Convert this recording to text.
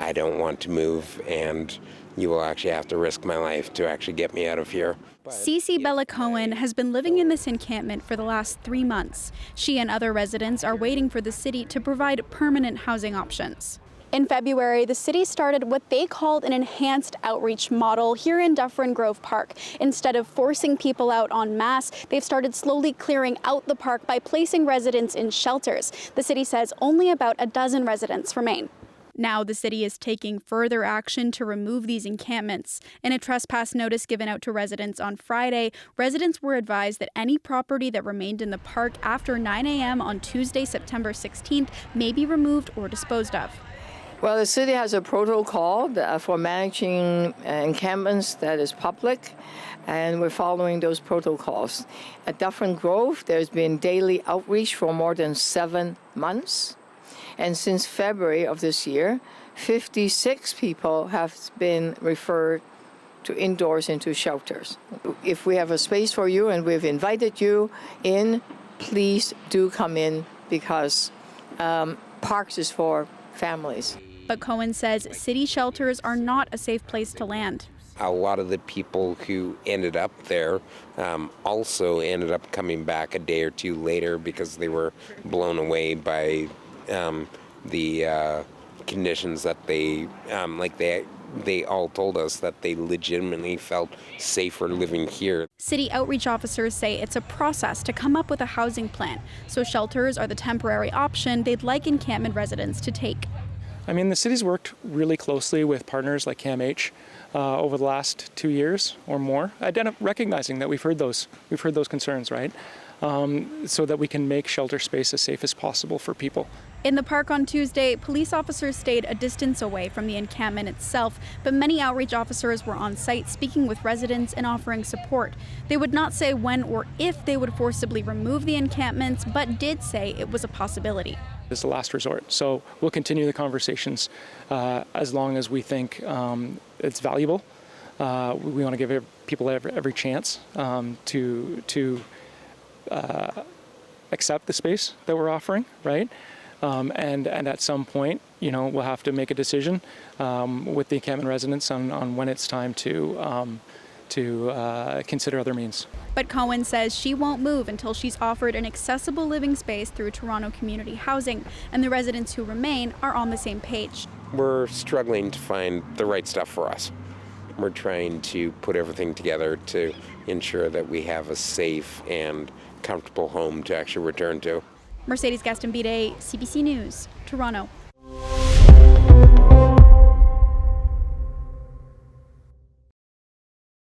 I don't want to move, and you will actually have to risk my life to actually get me out of here. Cece Bella Cohen has been living in this encampment for the last 3 months. She and other residents are waiting for the city to provide permanent housing options. In February, the city started what they called an enhanced outreach model here in Dufferin Grove Park. Instead of forcing people out en masse, they've started slowly clearing out the park by placing residents in shelters. The city says only about a dozen residents remain. Now the city is taking further action to remove these encampments. In a trespass notice given out to residents on Friday, residents were advised that any property that remained in the park after 9 a.m. on Tuesday, September 16th may be removed or disposed of. Well, the city has a protocol for managing encampments that is public, and we're following those protocols. At Dufferin Grove, there's been daily outreach for more than 7 months. And since February of this year, 56 people have been referred to indoors into shelters. If we have a space for you and we've invited you in, please do come in, because parks is for families. But Cohen says city shelters are not a safe place to land. A lot of the people who ended up there also ended up coming back a day or two later because they were blown away by the conditions that they all told us that they legitimately felt safer living here. City outreach officers say it's a process to come up with a housing plan, so shelters are the temporary option they'd like encampment residents to take. I mean, the city's worked really closely with partners like CAMH over the last 2 years or more, recognizing that we've heard those concerns, right? So that we can make shelter space as safe as possible for people. In the park on Tuesday, police officers stayed a distance away from the encampment itself, but many outreach officers were on site speaking with residents and offering support. They would not say when or if they would forcibly remove the encampments, but did say it was a possibility. It's the last resort, so we'll continue the conversations as long as we think it's valuable. We want to give people every chance to accept the space that we're offering, right? And at some point, we'll have to make a decision with the encampment residents on when it's time to consider other means. But Cohen says she won't move until she's offered an accessible living space through Toronto Community Housing, and the residents who remain are on the same page. We're struggling to find the right stuff for us. We're trying to put everything together to ensure that we have a safe and comfortable home to actually return to. Mercedes Gaztambide, CBC News, Toronto.